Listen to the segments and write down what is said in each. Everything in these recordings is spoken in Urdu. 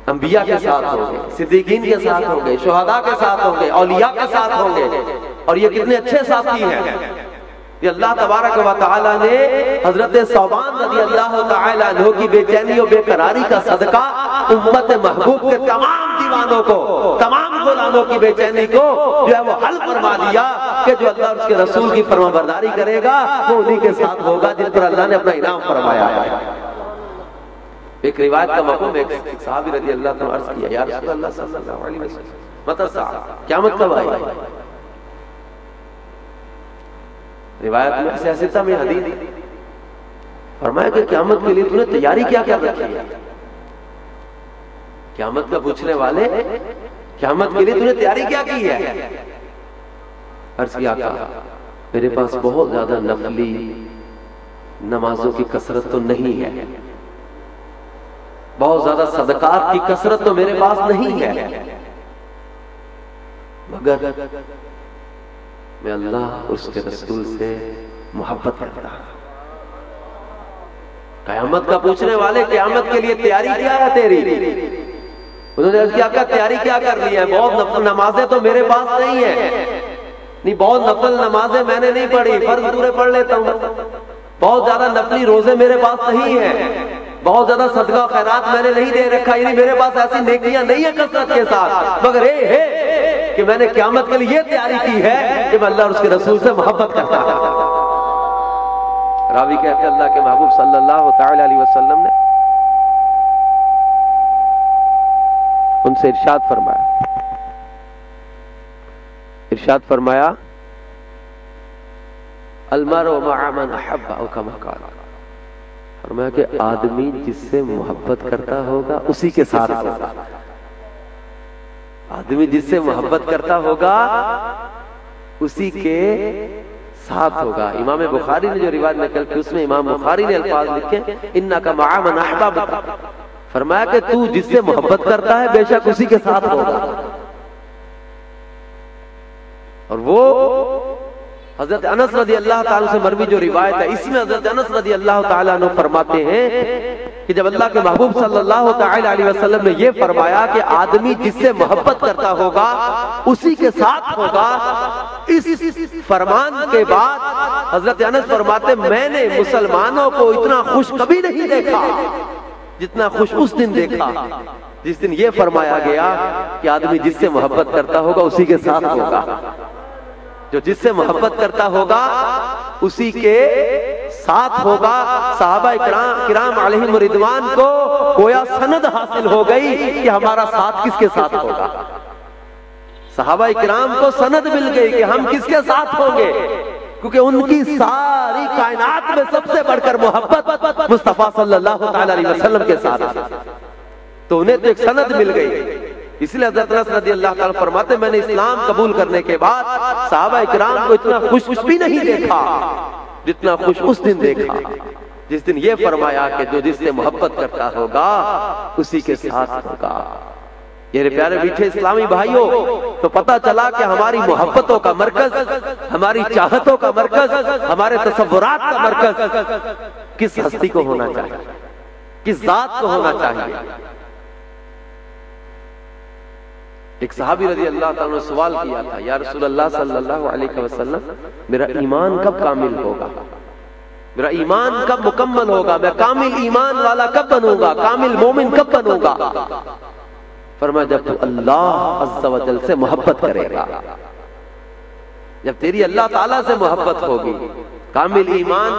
انبیاء کے ساتھ ہوں گے، صدیقین کے ساتھ ہوں گے، شہداء کے ساتھ ہوں گے، اولیاء کے ساتھ ہوں گے، اور یہ کتنے اچھے ساتھی ہیں۔ یہ اللہ تبارک و تعالیٰ نے حضرت ثوبان رضی اللہ تعالیٰ عنہ کی بے چینی و بے قراری کا صدقہ امت محبوب کے تمام دیوانوں کو، تمام غلاموں کی بے چینی کو جو ہے وہ حل فرما دیا کہ جو اللہ اور اس کے رسول کی فرما برداری کرے گا وہ انہی کے ساتھ ہوگا جن پر اللہ نے اپنا انعام فرمایا ہے۔ ایک روایت کا مفہوم ایک صحابی رضی اللہ عنہ عرض کیا، یا رسول اللہ صلی اللہ علیہ وسلم متی الساعہ، قیامت کب آئے گی؟ روایت میں سیاستہ میں حدیث فرمایا کہ قیامت کے لیے تو نے تیاری کیا کیا رکھی ہے؟ قیامت کا پوچھنے والے، قیامت کے لیے تو نے تیاری کیا کی ہے؟ عرض کیا آقا میرے پاس بہت زیادہ نفلی نمازوں کی کثرت تو نہیں ہے، بہت زیادہ صدقات کی کثرت تو میرے پاس نہیں ہے، مگر میں اللہ اور اس کے رسول سے محبت کرتا ہوں۔ قیامت کا پوچھنے والے قیامت کے لیے تیاری کیا ہے تیری؟ انہوں نے کیا کہا تیاری کیا کر لی ہے؟ بہت نفل نمازیں تو میرے پاس نہیں ہیں، نہیں بہت نفل نمازیں میں نے نہیں پڑھی، فرض پورے پڑھ لیتا ہوں، بہت زیادہ نفلی روزے میرے پاس نہیں ہیں، بہت زیادہ صدقہ خیرات میں نے نہیں دے رکھا، یعنی میرے پاس ایسی نیکیاں نہیں ہیں کثرت کے ساتھ، مگر یہ ہے کہ میں نے قیامت کے لیے یہ تیاری کی ہے کہ میں اللہ اور اس کے رسول سے محبت کرتا ہوں۔ راوی کہتے ہیں اللہ کے محبوب صلی اللہ تعالی علیہ وسلم نے ان سے ارشاد فرمایا المرء مع من احب او کما قال، فرمایا کہ آدمی جس سے محبت کرتا ہوگا اسی کے ساتھ ہوگا، آدمی جس سے محبت کرتا ہوگا اسی کے ساتھ ہوگا۔ امام بخاری نے جو روایت نقل کی اس میں امام بخاری نے الفاظ لکھے انک مع من احببت، فرمایا کہ تو جس سے محبت کرتا ہے بے شک اسی کے ساتھ ہوگا۔ اور وہ حضرت انس رضی اللہ تعالیٰ سے مروی جو روایت ہے اس میں حضرت انس رضی اللہ تعالیٰ عنہ فرماتے ہیں کہ جب اللہ کے محبوب صلی اللہ تعالیٰ علیہ وسلم نے یہ فرمایا کہ آدمی جس سے محبت کرتا ہوگا اسی کے ساتھ ہوگا، اس فرمان کے بعد حضرت انس فرماتے میں نے مسلمانوں کو اتنا خوش کبھی نہیں دیکھا جتنا خوش اس دن دیکھا جس دن یہ فرمایا گیا کہ آدمی جس سے محبت کرتا ہوگا اسی کے ساتھ ہوگا۔ جو جس سے محبت کرتا ہوگا اسی کے ساتھ ہوگا۔ صحابہ کرام علیہم رضوان کو گویا سند حاصل ہو گئی کہ ہمارا ساتھ کس کے ساتھ ہوگا، صحابہ کرام کو سند مل گئی کہ ہم کس کے ساتھ ہوں گے، کیونکہ ان کی ساری کائنات میں سب سے بڑھ کر محبت مصطفیٰ صلی اللہ تعالی علیہ وسلم کے ساتھ ہے، تو انہیں تو ایک سند مل گئی۔ اس لیے حضرت انس رضی اللہ تعالیٰ فرماتے میں نے اسلام قبول کرنے کے بعد صحابہ کرام کو اتنا خوش بھی نہیں دیکھا جتنا خوش اس دن دیکھا جس دن یہ فرمایا کہ جو جس سے محبت کرتا ہوگا اسی کے ساتھ ہوگا۔ یہ پیارے میٹھے اسلامی بھائیوں، تو پتہ چلا کہ ہماری محبتوں کا مرکز، ہماری چاہتوں کا مرکز، ہمارے تصورات کا مرکز کس ہستی کو ہونا چاہیے، کس ذات کو ہونا چاہیے۔ ایک صحابی رضی اللہ تعالیٰ نے سوال کیا تھا یا رسول اللہ صلی اللہ علیہ وسلم میرا ایمان کب کامل ہوگا، میرا ایمان کب مکمل ہوگا، میں کامل ایمان والا کب بنوں گا، کامل مومن کب بنوں گا؟ فرمایا جب تو اللہ عز و جل سے محبت کرے گا، جب تیری اللہ تعالیٰ سے محبت ہوگی۔ کامل ایمان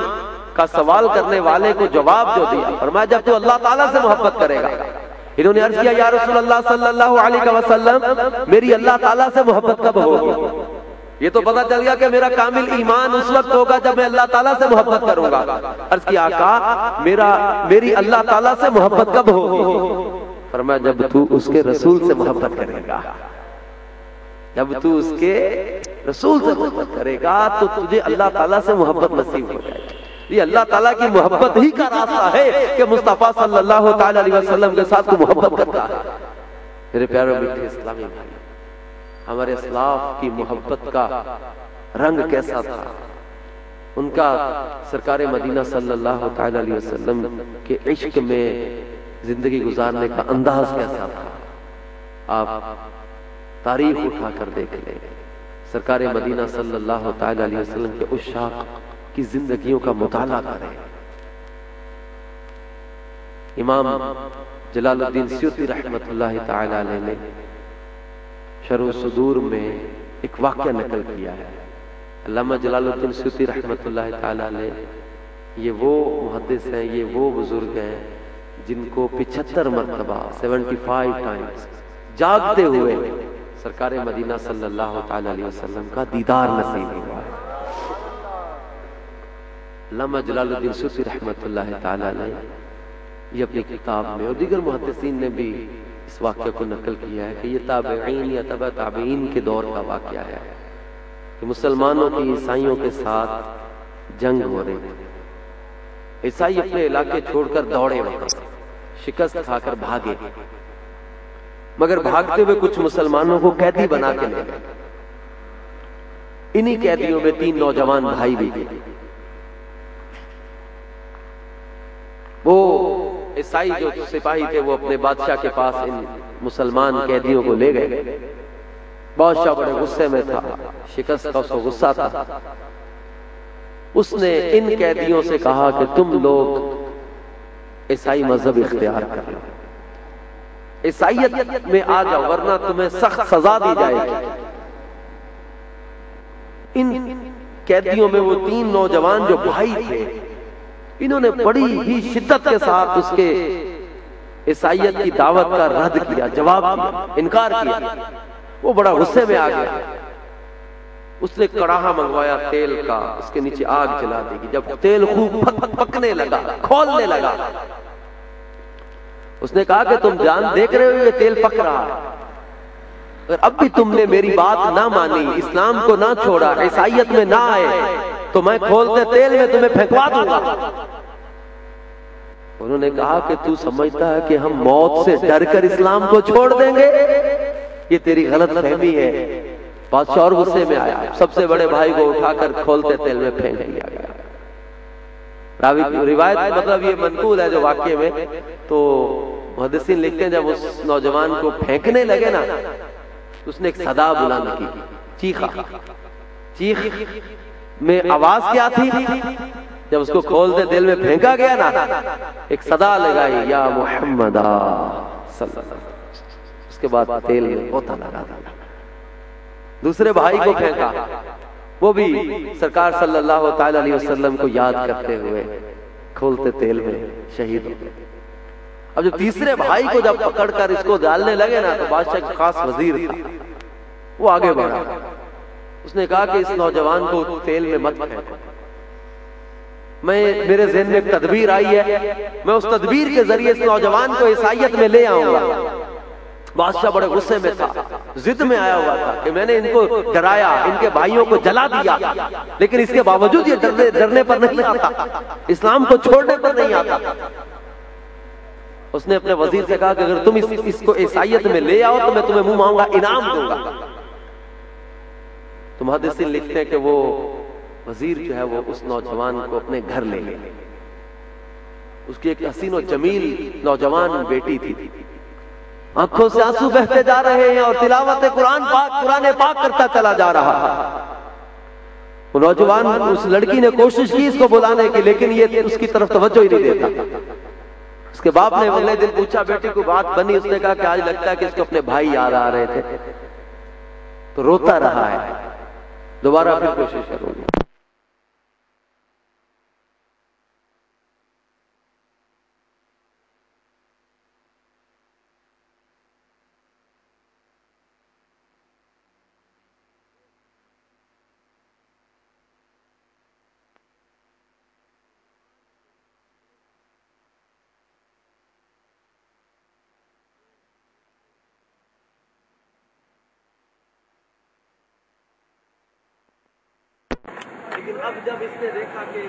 کا سوال کرنے والے کو جواب جو دیا، فرمایا جب تو اللہ تعالیٰ سے محبت کرے گا۔ انہوں نے عرض کیا یا رسول اللہ صلی اللہ علیہ وسلم میری اللہ تعالیٰ سے محبت کب ہوگی؟ یہ تو پتہ چل گیا کہ میرا کامل ایمان اس وقت ہوگا جب میں اللہ تعالیٰ سے محبت کروں گا۔ عرض کیا آقا میری اللہ تعالیٰ سے محبت کب ہوگی؟ فرمایا جب تو اس کے رسول سے محبت کرے گا، جب تو اس کے رسول سے محبت کرے گا تو تجھے اللہ تعالیٰ سے محبت نصیب ہو جائے گی۔ یہ اللہ تعالیٰ کی محبت ہی کا راستہ ہے کہ مصطفیٰ صلی اللہ تعالی علیہ وسلم کے ساتھ کو محبت کرتا ہے۔ میرے پیارے میٹھے اسلامی بھائی، ہمارے اسلاف کی محبت کا رنگ کیسا تھا؟ ان کا سرکار مدینہ صلی اللہ تعالی علیہ وسلم کے عشق میں زندگی گزارنے کا انداز کیسا تھا، آپ تاریخ اٹھا کر دیکھ لیں، سرکار مدینہ صلی اللہ تعالی علیہ وسلم کے عشاق کی زندگیوں کا مطالعہ کریں۔ امام جلال الدین سیوطی رحمت اللہ تعالی علیہ نے شرح الصدور میں ایک واقعہ نقل کیا ہے۔ علامہ جلال الدین سیوطی رحمت اللہ تعالی علیہ یہ وہ محدث ہیں، یہ وہ بزرگ ہیں جن کو 75 مرتبہ 75 ٹائمز جاگتے ہوئے سرکار مدینہ صلی اللہ تعالی علیہ وسلم کا دیدار نصیب ہوا ہے۔ علامہ جلال الدین سیوطی رحمت اللہ تعالی علیہ یہ اپنی کتاب میں، اور دیگر محدثین نے بھی اس واقعہ کو نقل کیا ہے کہ یہ تابعین یا تبع تابعین کے دور کا واقعہ ہے کہ مسلمانوں کی عیسائیوں کے ساتھ جنگ ہو رہی تھی۔ عیسائی اپنے علاقے چھوڑ کر دوڑے وہاں، شکست کھا کر بھاگے، مگر بھاگتے ہوئے کچھ مسلمانوں کو قیدی بنا کے لے گئے۔ انہی قیدیوں میں 3 نوجوان بھائی بھی تھے۔ وہ عیسائی جو سپاہی تھے وہ اپنے بادشاہ کے پاس ان مسلمان قیدیوں کو لے گئے۔ بادشاہ بڑے غصے میں تھا، شکست کا اس کو غصہ تھا۔ اس نے ان قیدیوں سے کہا کہ تم لوگ عیسائی مذہب اختیار کر لو، عیسائیت میں آ جاؤ، ورنہ تمہیں سخت سزا دی جائے گی۔ ان قیدیوں میں وہ 3 نوجوان جو بھائی تھے، انہوں نے بڑی ہی شدت کے ساتھ اس کے عیسائیت کی دعوت کا رد کیا، جواب دیا، انکار کیا۔ وہ بڑا غصے میں آ گیا، اس نے کڑاہا منگوایا تیل کا، اس کے نیچے آگ جلا دی گئی۔ جب تیل خوب پکنے لگا، کھولنے لگا، اس نے کہا کہ تم جان دیکھ رہے ہو یہ تیل پک رہا ہے، اگر اب بھی تم نے میری بات نہ مانی، اسلام کو نہ چھوڑا، عیسائیت میں نہ آئے، تو میں کھولتے تیل میں تمہیں پھینکوا دوں گا۔ انہوں نے کہا کہ تو سمجھتا ہے کہ ہم موت سے ڈر کر اسلام کو چھوڑ دیں گے؟ یہ تیری غلط فہمی ہے۔ بادشاہ اور غصے میں آیا، سب سے بڑے بھائی کو اٹھا کر کھولتے تیل میں پھینک دیا گیا۔ راوی روایت مطلب یہ منقول ہے جو واقعے میں، تو محدثین لکھتے ہیں جب اس نوجوان کو پھینکنے لگے نا، اس نے ایک صدا بلند کی، چیخا۔ چیخ میں آواز کیا تھی؟ جب اس کو کھولتے دل میں پھینکا گیا نا، ایک صدا لگائی، یا محمد صلی اللہ علیہ وسلم۔ اس کے بعد تیل میں غوطہ لگا دیا۔ دوسرے بھائی کو پھینکا، وہ بھی سرکار صلی اللہ تعالی علیہ وسلم کو یاد کرتے ہوئے کھولتے تیل میں شہید ہو گئے۔ اب جب تیسرے بھائی کو جب پکڑ کر اس کو ڈالنے لگے نا، تو بادشاہ کا خاص وزیر تھا، وہ آگے بڑھا، اس نے کہا کہ اس نوجوان کو تیل میں مت پھینکو، میرے ذہن میں ایک تدبیر آئی ہے، میں اس تدبیر کے ذریعے اس نوجوان کو عیسائیت میں لے آؤں گا۔ بادشاہ بڑے غصے میں تھا، ضد میں آیا ہوا تھا کہ میں نے ان کو ڈرایا، ان کے بھائیوں کو جلا دیا، لیکن اس کے باوجود یہ ڈرنے پر نہیں آتا، اسلام کو چھوڑنے پر نہیں آتا۔ اس نے اپنے وزیر سے کہا کہ اگر تم اس کو عیسائیت میں لے آؤ تو میں تمہیں منہ مانگا انعام دوں گا۔ تو محدثین لکھتے ہیں کہ وہ وزیر جو ہے وہ اس نوجوان کو اپنے گھر لے گئے۔ اس کی ایک حسین و جمیل نوجوان بیٹی تھی، آنکھوں سے آنسو بہتے جا رہے ہیں اور تلاوت قرآن پاک کرتا چلا جا رہا ہے۔ وہ نوجوان، اس لڑکی نے کوشش کی اس کو بلانے کی، لیکن یہ اس کی طرف توجہ ہی نہیں دیتا۔ اس کے باپ نے اگلے دن پوچھا بیٹی کو بات بنی، اس نے کہا کہ آج لگتا ہے کہ اس کو اپنے بھائی یاد آ رہے تھے، تو روتا رہا ہے، دوبارہ پھر کوشش کروں گی۔ لیکن اب جب اس نے دیکھا کہ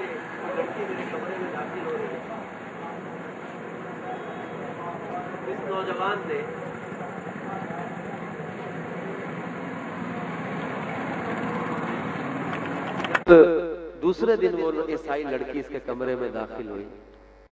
لڑکی میرے کمرے میں داخل ہو رہی ہے، اس نوجوان نے دوسرے دن وہ عیسائی لڑکی اس کے کمرے میں داخل ہوئی،